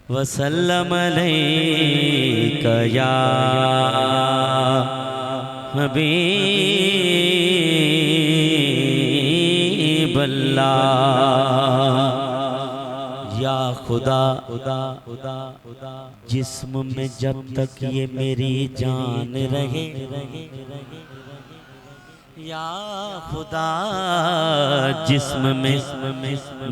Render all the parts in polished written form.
وسلم علیک یا حبیب اللہ یا خدا جسم میں جب تک یہ میری جان رہے یا خدا جسم میں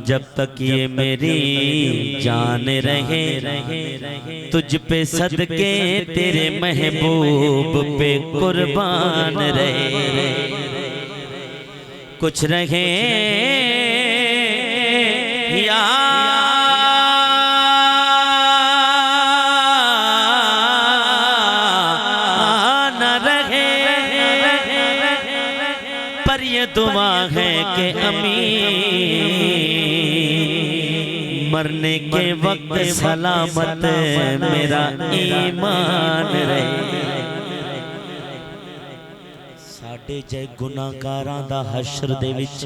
جب تک یہ میری جان رہے تجھ پہ صدقے تیرے محبوب پہ قربان رہے کچھ رہے یا پر یہ دعا ہے کہ امین مرنے کے وقت سلامت میرا ایمان رہے ساڑھے جے گناہگاراں دا حشر دے وچ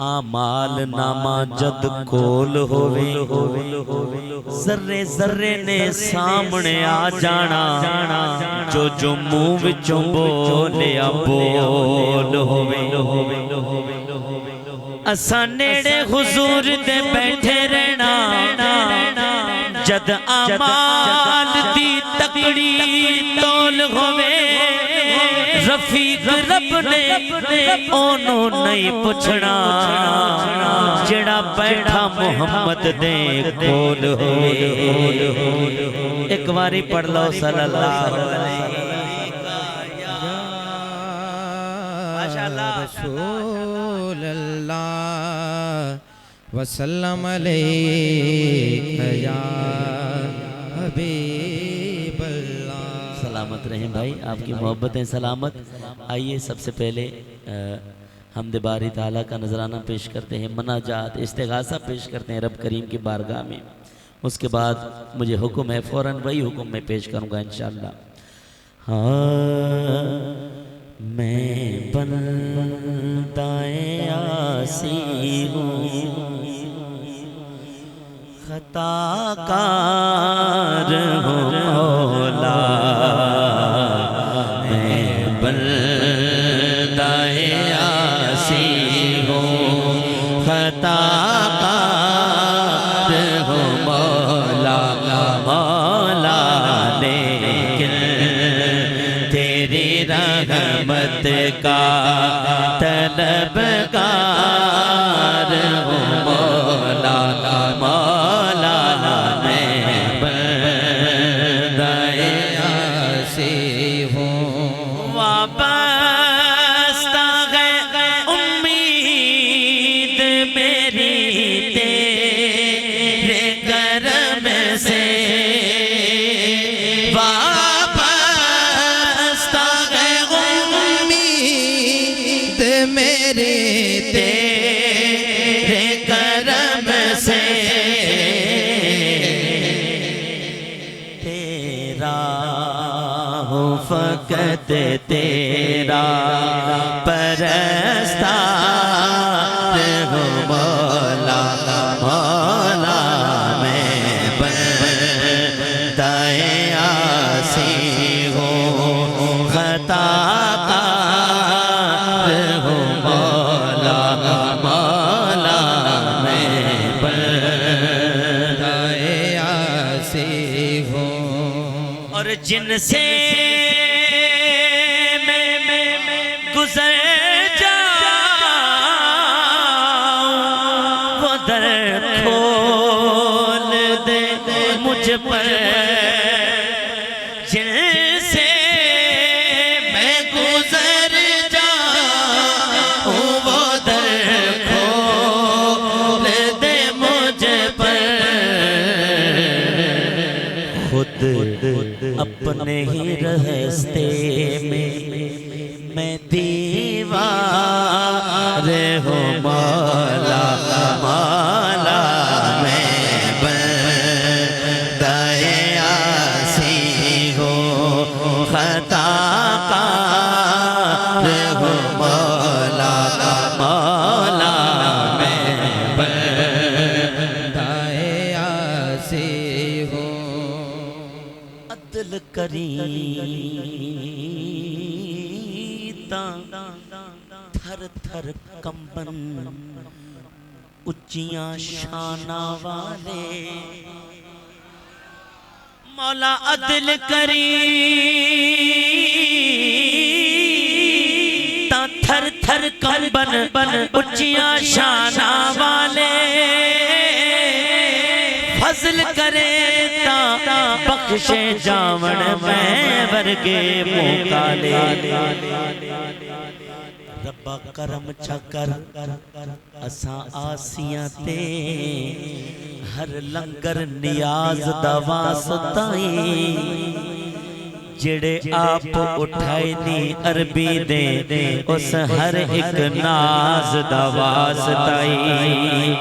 آمال نامہ جد کھول ہوئے ذرے ذرے نے سامنے آ جانا جو منہ وچوں بولیا بول ہوئے اساں نیڑے حضور دے بیٹھے رہنا جد آمال دی تکڑی تول ہوئے رفیق رب نے انہوں نہیں پوچھنا جڑا بیٹھا محمد دے کول ہوئے ایک باری پڑھ لو صلی اللہ علیہ رسول اللہ وسلم علیک یا حبیب اللہ سلامت رہیں بھائی آپ کی محبتیں سلامت آئیے سب سے پہلے حمد باری تعالیٰ کا نذرانہ پیش کرتے ہیں مناجات استغاثہ پیش کرتے ہیں رب کریم کی بارگاہ میں اس کے بعد مجھے حکم ہے فوراً وہی حکم میں پیش کروں گا انشاءاللہ میں بندائے آسی ہوں خطا کار ہوں مولا میں بندائے آسی ہوں خطا کار ہوں مولا مولا لیکن تیری رحمت کا طلبگار ہوں مولا مولا میں بندائے آسی ہوں وابستہ ہے امید میری تیرے کرم سے میرے تیرے کرم سے تیرا ہو فقط تیرا پرستار ہو مولا مولا میں بندائے آسی ہوں خطا جن سے میں گزر جاؤں وہ در کھول دے مجھ پر جن سے میں گزر جاؤں وہ در کھول دے مجھ پر خود اپنے ہی رہستے میں دیوار ہوں مولا مولا میں بندائے آسی ہوں خطا کار تھر تھر کمبن اچیاں شانہ والے مولا عدل کری تا تھر تھر کمبن اچیاں شانہ والے فضل کرے تا بخشے جاون میں ورگے موکالے ربا کرم چکر اساں آسیاں تے ہر لنگر نیاز دا واسطائیں جڑے آپ اٹھائے نی عربی دے اس ہر ایک ناز دا واسطائیں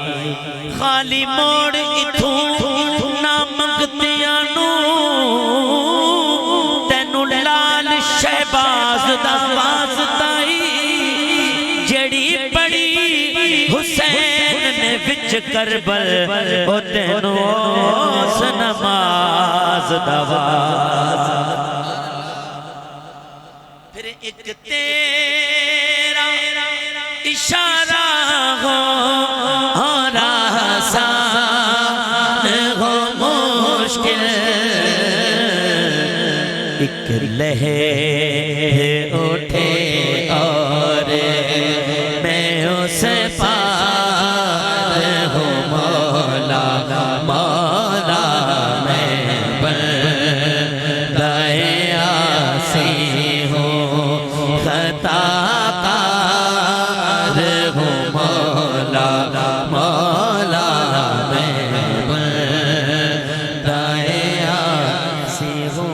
خالی موڑ اتھوں نہ منگتیاں نو تینو لال شہباز دا واسطائیں حسین نے وچ کربل او تینو اس نماز دواز پھر ایک تیرا اشارہ ہو اور آسان ہو مشکل ایک لہے اٹھے اور میں اسے پار ہوں مولا مولا میں بندہ عاصی ہوں خطا کار ہوں مولا مولا میں بندہ عاصی ہوں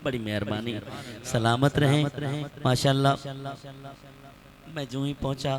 بڑی مہربانی سلامت رہیں ماشاءاللہ میں جو ہی پہنچا